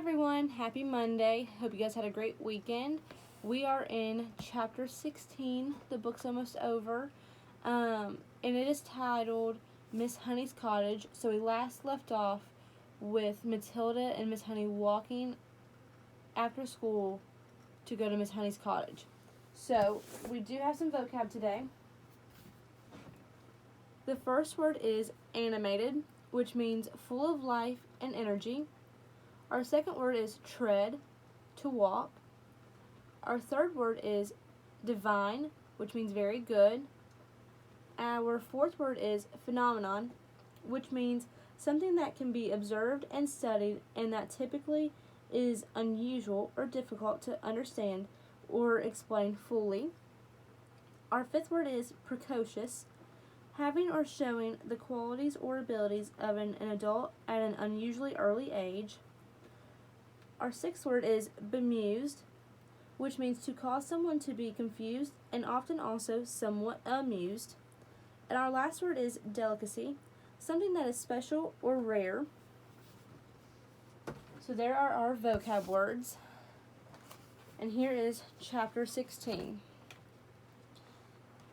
everyone, happy Monday. Hope you guys had a great weekend. We are in chapter 16. The book's almost over. And it is titled Miss Honey's Cottage. So we last left off with Matilda and Miss Honey walking after school to go to Miss Honey's cottage. So we do have some vocab today. The first word is animated, which means full of life and energy. Our second word is tread, to walk. Our third word is divine, which means very good. Our fourth word is phenomenon, which means something that can be observed and studied and that typically is unusual or difficult to understand or explain fully. Our fifth word is precocious, having or showing the qualities or abilities of an adult at an unusually early age. Our sixth word is bemused, which means to cause someone to be confused and often also somewhat amused. And our last word is delicacy, something that is special or rare. So there are our vocab words. And here is chapter 16.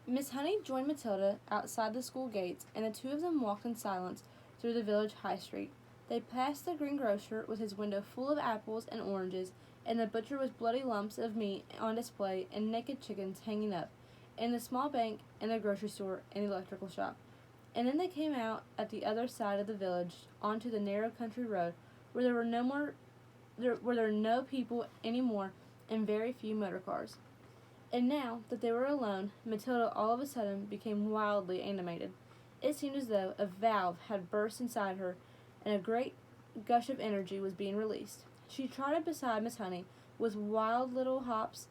Miss Honey joined Matilda outside the school gates, and the two of them walked in silence through the village high street. They passed the greengrocer with his window full of apples and oranges, and the butcher with bloody lumps of meat on display and naked chickens hanging up, and the small bank and the grocery store and the electrical shop. And then they came out at the other side of the village onto the narrow country road where there were no people anymore and very few motor cars. And now that they were alone, Matilda all of a sudden became wildly animated. It seemed as though a valve had burst inside her and a great gush of energy was being released. She trotted beside Miss Honey with wild little hops,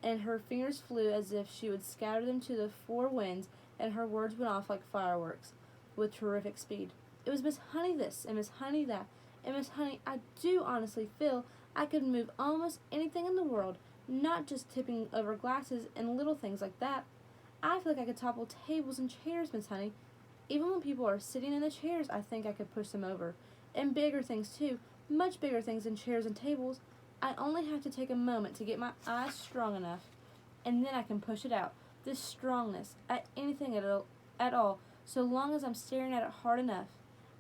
and her fingers flew as if she would scatter them to the four winds, and her words went off like fireworks with terrific speed. It was Miss Honey this, and Miss Honey that, and Miss Honey, I do honestly feel I could move almost anything in the world, not just tipping over glasses and little things like that. I feel like I could topple tables and chairs, Miss Honey. Even when people are sitting in the chairs, I think I could push them over. And bigger things, too. Much bigger things than chairs and tables. I only have to take a moment to get my eyes strong enough, and then I can push it out. This strongness, at anything at all, so long as I'm staring at it hard enough.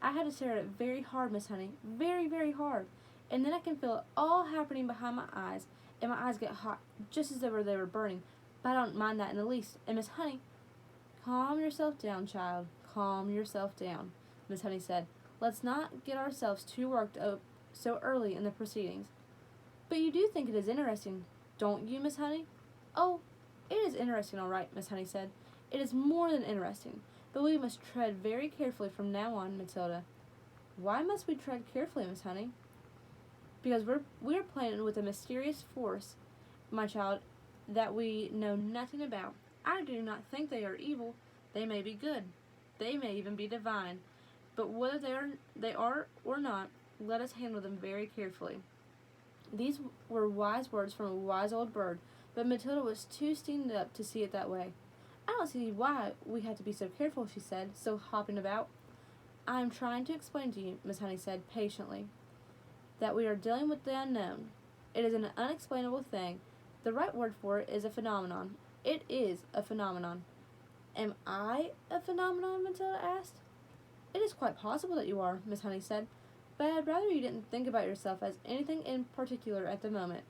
I had to stare at it very hard, Miss Honey. Very, very hard. And then I can feel it all happening behind my eyes, and my eyes get hot, just as though they were burning. But I don't mind that in the least. And Miss Honey, calm yourself down, child. Calm yourself down, Miss Honey said. Let's not get ourselves too worked up so early in the proceedings. But you do think it is interesting, don't you, Miss Honey? Oh, it is interesting, all right, Miss Honey said. It is more than interesting, but we must tread very carefully from now on, Matilda. Why must we tread carefully, Miss Honey? Because we're playing with a mysterious force, my child, that we know nothing about. I do not think they are evil. They may be good. They may even be divine. But whether they are or not, let us handle them very carefully. These were wise words from a wise old bird, but Matilda was too steamed up to see it that way. I don't see why we have to be so careful, she said, so hopping about. I am trying to explain to you, Miss Honey said patiently, that we are dealing with the unknown. It is an unexplainable thing. The right word for it is a phenomenon. It is a phenomenon. Am I a phenomenon? Matilda asked. It is quite possible that you are, Miss Honey said, but I'd rather you didn't think about yourself as anything in particular at the moment.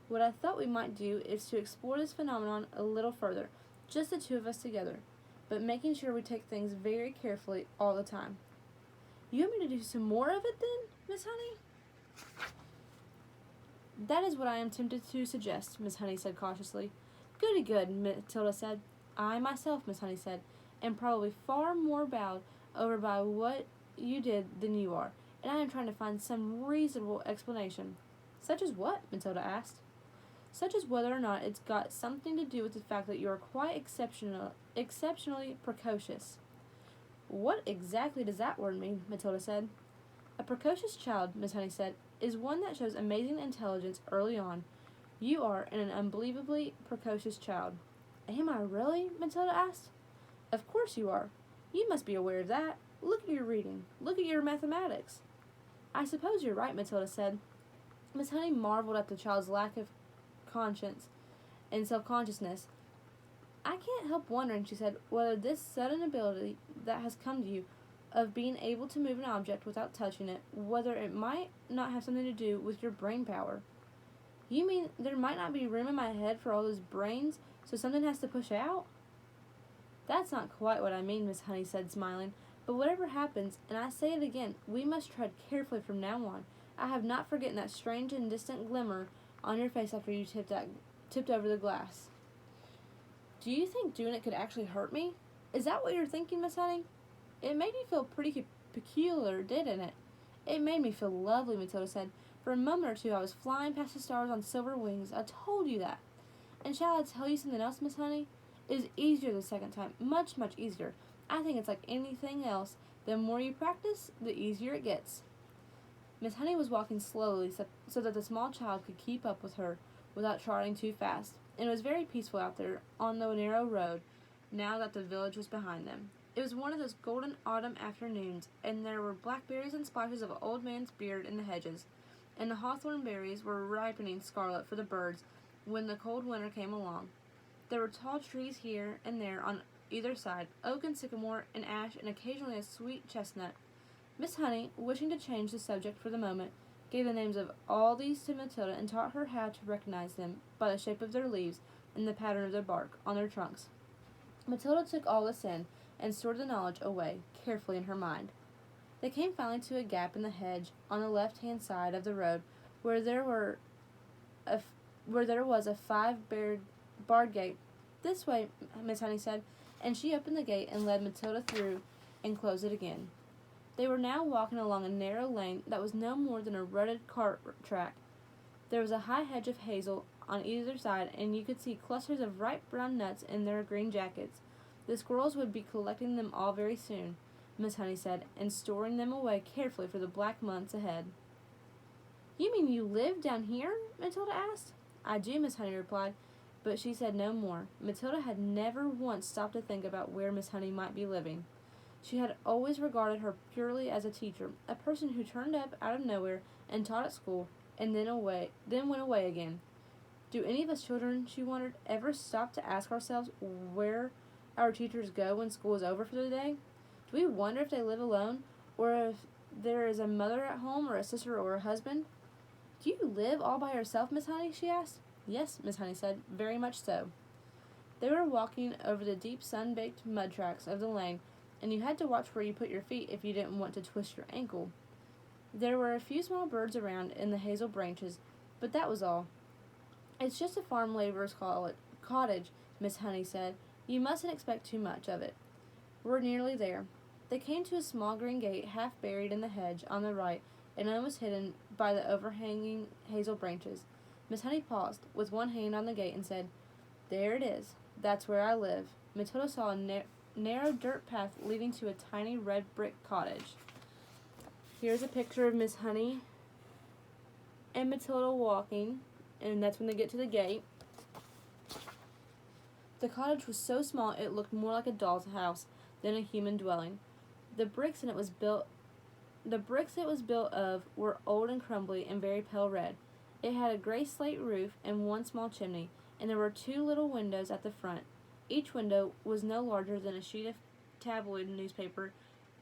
What I thought we might do is to explore this phenomenon a little further, just the two of us together, but making sure we take things very carefully all the time. You want me to do some more of it then, Miss Honey? That is what I am tempted to suggest, Miss Honey said cautiously. Goody good, Matilda said. I myself, Miss Honey said, am probably far more bowed over by what you did than you are, and I am trying to find some reasonable explanation. Such as what? Matilda asked. Such as whether or not it's got something to do with the fact that you are quite exceptionally precocious. What exactly does that word mean? Matilda said. A precocious child, Miss Honey said, is one that shows amazing intelligence early on. You are an unbelievably precocious child. Am I really? Matilda asked. Of course you are. You must be aware of that. Look at your reading. Look at your mathematics. I suppose you're right, Matilda said. Miss Honey marveled at the child's lack of conscience and self-consciousness. "I can't help wondering," she said, "whether this sudden ability that has come to you of being able to move an object without touching it, whether it might not have something to do with your brain power." "You mean there might not be room in my head for all those brains, so something has to push out?" "That's not quite what I mean," Miss Honey said, smiling. "But whatever happens, and I say it again, we must tread carefully from now on. I have not forgotten that strange and distant glimmer on your face after you tipped over the glass." "Do you think doing it could actually hurt me? Is that what you're thinking, Miss Honey?" "It made me feel pretty peculiar, didn't it?" "It made me feel lovely," Matilda said. "For a moment or two I was flying past the stars on silver wings. I told you that. And shall I tell you something else, Miss Honey? It is easier the second time. Much, much easier. I think it's like anything else. The more you practice, the easier it gets." Miss Honey was walking slowly so that the small child could keep up with her without trotting too fast, and it was very peaceful out there on the narrow road now that the village was behind them. It was one of those golden autumn afternoons, and there were blackberries and splashes of old man's beard in the hedges, and the hawthorn berries were ripening scarlet for the birds when the cold winter came along. There were tall trees here and there on either side, oak and sycamore and ash, and occasionally a sweet chestnut. Miss Honey, wishing to change the subject for the moment, gave the names of all these to Matilda and taught her how to recognize them by the shape of their leaves and the pattern of their bark on their trunks. Matilda took all this in and stored the knowledge away carefully in her mind. They came finally to a gap in the hedge on the left-hand side of the road where there was a barred gate. "This way," Miss Honey said, and she opened the gate and led Matilda through and closed it again. They were now walking along a narrow lane that was no more than a rutted cart track. There was a high hedge of hazel on either side, and you could see clusters of ripe brown nuts in their green jackets. The squirrels would be collecting them all very soon, Miss Honey said, and storing them away carefully for the black months ahead. "You mean you live down here?" Matilda asked. "I do," Miss Honey replied, but she said no more. Matilda had never once stopped to think about where Miss Honey might be living. She had always regarded her purely as a teacher, a person who turned up out of nowhere and taught at school, and then went away again. Do any of us children, she wondered, ever stop to ask ourselves where our teachers go when school is over for the day? Do we wonder if they live alone, or if there is a mother at home, or a sister, or a husband? "Do you live all by yourself, Miss Honey?" she asked. "Yes," Miss Honey said, "very much so." They were walking over the deep sun-baked mud tracks of the lane, and you had to watch where you put your feet if you didn't want to twist your ankle. There were a few small birds around in the hazel branches, but that was all. "It's just a farm laborer's cottage," Miss Honey said. "You mustn't expect too much of it." "We're nearly there." They came to a small green gate half buried in the hedge on the right and almost hidden by the overhanging hazel branches. Miss Honey paused, with one hand on the gate, and said, "There it is. That's where I live." Matilda saw a narrow dirt path leading to a tiny red brick cottage. Here's a picture of Miss Honey and Matilda walking, and that's when they get to the gate. The cottage was so small it looked more like a doll's house than a human dwelling. The bricks it was built of were old and crumbly and very pale red. It had a gray slate roof and one small chimney, and there were two little windows at the front. Each window was no larger than a sheet of tabloid newspaper,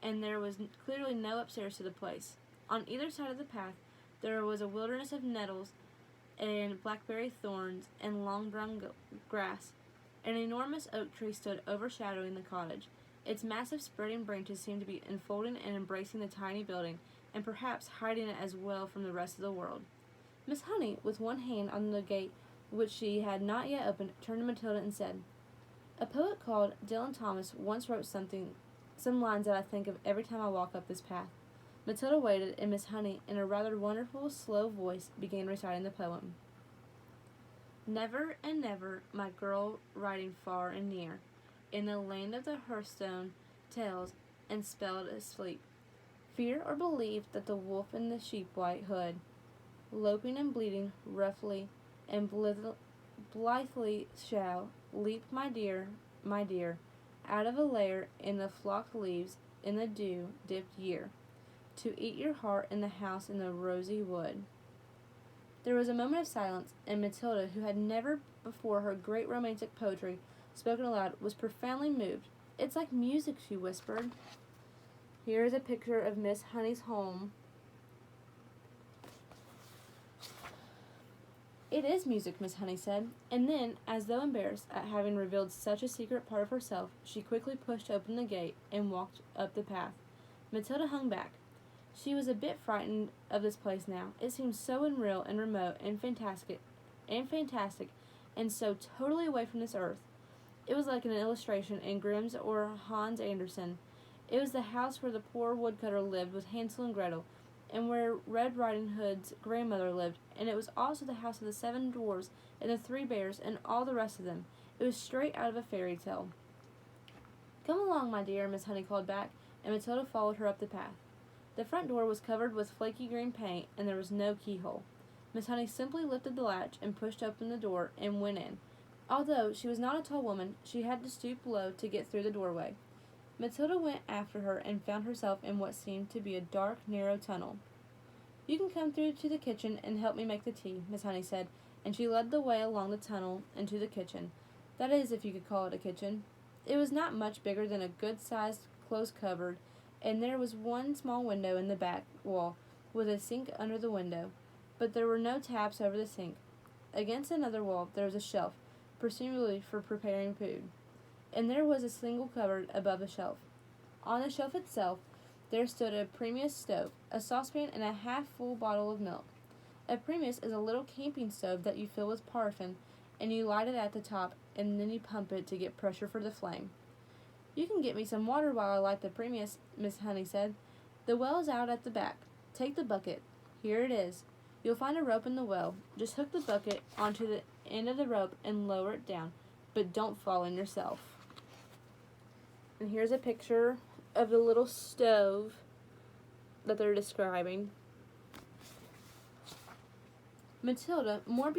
and there was clearly no upstairs to the place. On either side of the path there was a wilderness of nettles and blackberry thorns and long brown grass. An enormous oak tree stood overshadowing the cottage. Its massive spreading branches seemed to be enfolding and embracing the tiny building, and perhaps hiding it as well from the rest of the world. Miss Honey, with one hand on the gate which she had not yet opened, turned to Matilda and said, "A poet called Dylan Thomas once wrote some lines that I think of every time I walk up this path." Matilda waited, and Miss Honey, in a rather wonderful, slow voice, began reciting the poem. "Never and never, my girl riding far and near, in the land of the hearthstone tales and spelled asleep, fear or believe that the wolf in the sheep-white hood, loping and bleeding roughly and blithely shall leap, my dear, out of a lair in the flocked leaves in the dew-dipped year, to eat your heart in the house in the rosy wood." There was a moment of silence, and Matilda, who had never before heard great romantic poetry spoken aloud, was profoundly moved. "It's like music," she whispered. Here is a picture of Miss Honey's home. "It is music," Miss Honey said, and then, as though embarrassed at having revealed such a secret part of herself, she quickly pushed open the gate and walked up the path. Matilda hung back. She was a bit frightened of this place now. It seemed so unreal and remote and fantastic, and so totally away from this earth. It was like an illustration in Grimm's or Hans Andersen. It was the house where the poor woodcutter lived with Hansel and Gretel, and where Red Riding Hood's grandmother lived, and it was also the house of the 7 dwarfs and the 3 bears and all the rest of them. It was straight out of a fairy tale. "Come along, my dear," Miss Honey called back, and Matilda followed her up the path. The front door was covered with flaky green paint, and there was no keyhole. Miss Honey simply lifted the latch and pushed open the door and went in. Although she was not a tall woman, she had to stoop low to get through the doorway. Matilda went after her and found herself in what seemed to be a dark, narrow tunnel. "You can come through to the kitchen and help me make the tea," Miss Honey said, and she led the way along the tunnel into the kitchen. That is, if you could call it a kitchen. It was not much bigger than a good-sized closed cupboard, and there was one small window in the back wall, with a sink under the window, but there were no taps over the sink. Against another wall there was a shelf, presumably for preparing food, and there was a single cupboard above the shelf. On the shelf itself there stood a Primus stove, a saucepan, and a half-full bottle of milk. A Primus is a little camping stove that you fill with paraffin, and you light it at the top, and then you pump it to get pressure for the flame. "You can get me some water while I light the Primus," Miss Honey said. "The well is out at the back. Take the bucket. Here it is. You'll find a rope in the well. Just hook the bucket onto the end of the rope and lower it down, but don't fall in yourself." And here's a picture of the little stove that they're describing. Matilda, more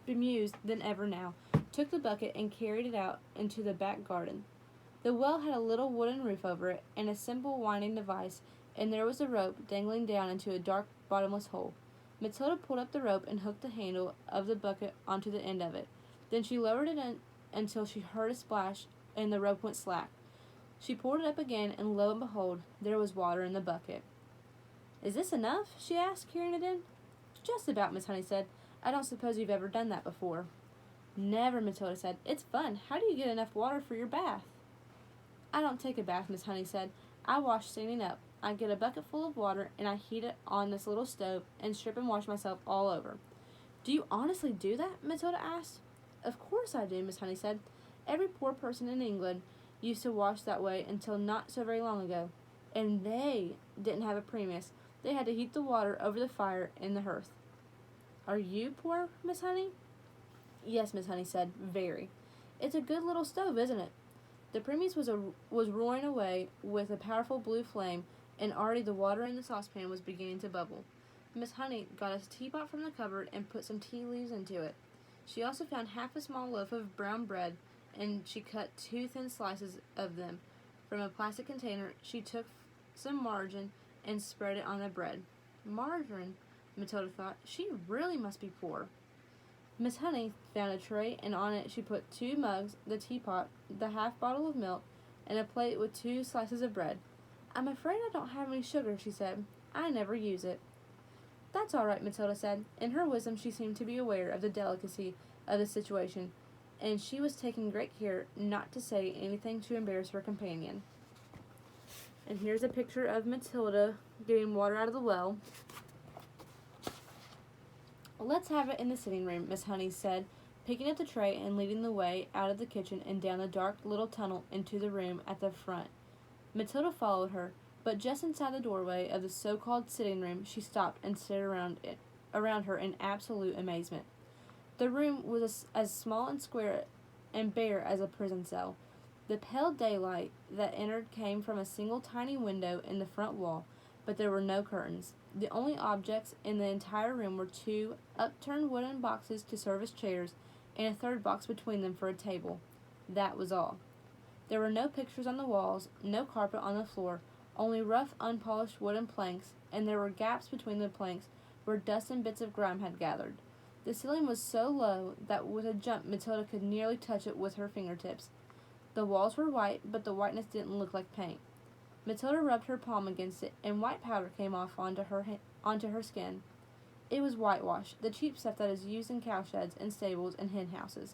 bemused than ever now, took the bucket and carried it out into the back garden. The well had a little wooden roof over it, and a simple winding device, and there was a rope dangling down into a dark, bottomless hole. Matilda pulled up the rope and hooked the handle of the bucket onto the end of it. Then she lowered it in until she heard a splash, and the rope went slack. She pulled it up again, and lo and behold, there was water in the bucket. "Is this enough?" she asked, carrying it in. "Just about," Miss Honey said. "I don't suppose you've ever done that before." "Never," Matilda said. "It's fun. How do you get enough water for your bath?" "I don't take a bath," Miss Honey said. "I wash standing up. I get a bucket full of water, and I heat it on this little stove, and strip and wash myself all over." "Do you honestly do that?" Matilda asked. "Of course I do," Miss Honey said. "Every poor person in England used to wash that way until not so very long ago. And they didn't have a Primus. They had to heat the water over the fire in the hearth." "Are you poor, Miss Honey?" "Yes," Miss Honey said. "Very. It's a good little stove, isn't it?" The Primus was roaring away with a powerful blue flame, and already the water in the saucepan was beginning to bubble. Miss Honey got a teapot from the cupboard and put some tea leaves into it. She also found half a small loaf of brown bread, and she cut 2 thin slices of them. From a plastic container, she took some margarine and spread it on the bread. Margarine, Matilda thought. She really must be poor. Miss Honey found a tray, and on it she put 2 mugs, the teapot, the half bottle of milk, and a plate with 2 slices of bread. "I'm afraid I don't have any sugar," she said. "I never use it." "That's all right," Matilda said. In her wisdom she seemed to be aware of the delicacy of the situation, and she was taking great care not to say anything to embarrass her companion. And here's a picture of Matilda getting water out of the well. "Let's have it in the sitting room," Miss Honey said, picking up the tray and leading the way out of the kitchen and down the dark little tunnel into the room at the front. Matilda followed her, but just inside the doorway of the so-called sitting room she stopped and stared around her in absolute amazement. The room was as small and square and bare as a prison cell. The pale daylight that entered came from a single tiny window in the front wall, but there were no curtains. The only objects in the entire room were 2 upturned wooden boxes to serve as chairs, and a third box between them for a table. That was all. There were no pictures on the walls, no carpet on the floor, only rough, unpolished wooden planks, and there were gaps between the planks where dust and bits of grime had gathered. The ceiling was so low that with a jump Matilda could nearly touch it with her fingertips. The walls were white, but the whiteness didn't look like paint. Matilda rubbed her palm against it, and white powder came off onto her skin. It was whitewash, the cheap stuff that is used in cowsheds and stables and hen houses.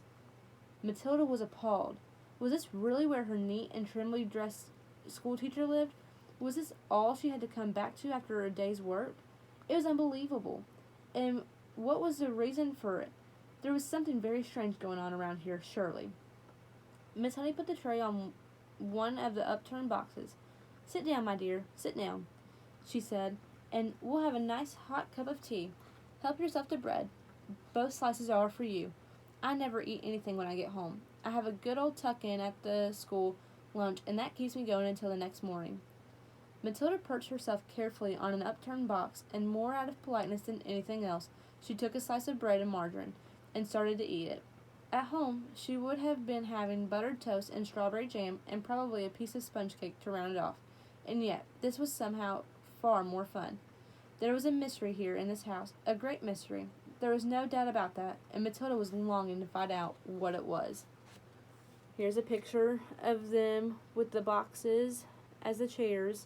Matilda was appalled. Was this really where her neat and trimly dressed schoolteacher lived? Was this all she had to come back to after a day's work? It was unbelievable. And what was the reason for it? There was something very strange going on around here, surely. Miss Honey put the tray on one of the upturned boxes. "Sit down, my dear, sit down," she said, "and we'll have a nice hot cup of tea. Help yourself to bread. Both slices are for you. I never eat anything when I get home. I have a good old tuck-in at the school lunch, and that keeps me going until the next morning." Matilda perched herself carefully on an upturned box, and more out of politeness than anything else, she took a slice of bread and margarine, and started to eat it. At home, she would have been having buttered toast and strawberry jam, and probably a piece of sponge cake to round it off, and yet this was somehow far more fun. There was a mystery here in this house, a great mystery. There was no doubt about that, and Matilda was longing to find out what it was. Here's a picture of them with the boxes as the chairs.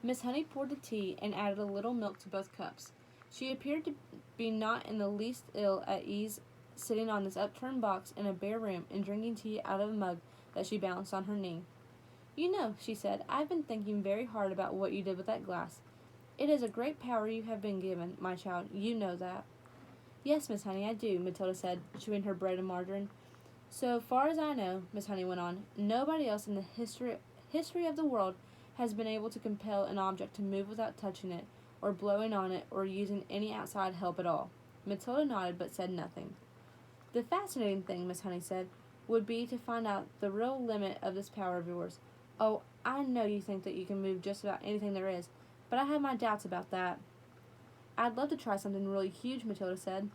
Miss Honey poured the tea and added a little milk to both cups. She appeared to be not in the least ill at ease, sitting on this upturned box in a bare room and drinking tea out of a mug that she balanced on her knee. "You know," she said, "I've been thinking very hard about what you did with that glass. It is a great power you have been given, my child. You know that." "Yes, Miss Honey, I do," Matilda said, chewing her bread and margarine. "So far as I know," Miss Honey went on, "nobody else in the history of the world has been able to compel an object to move without touching it, or blowing on it, or using any outside help at all." Matilda nodded but said nothing. "The fascinating thing," Miss Honey said, "would be to find out the real limit of this power of yours. Oh, I know you think that you can move just about anything there is, but I have my doubts about that." "I'd love to try something really huge," Matilda said.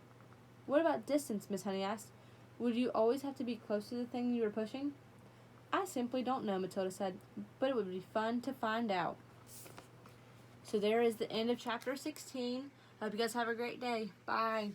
"What about distance?" Miss Honey asked. "Would you always have to be close to the thing you were pushing?" "I simply don't know," Matilda said, "but it would be fun to find out." So there is the end of chapter 16. Hope you guys have a great day. Bye.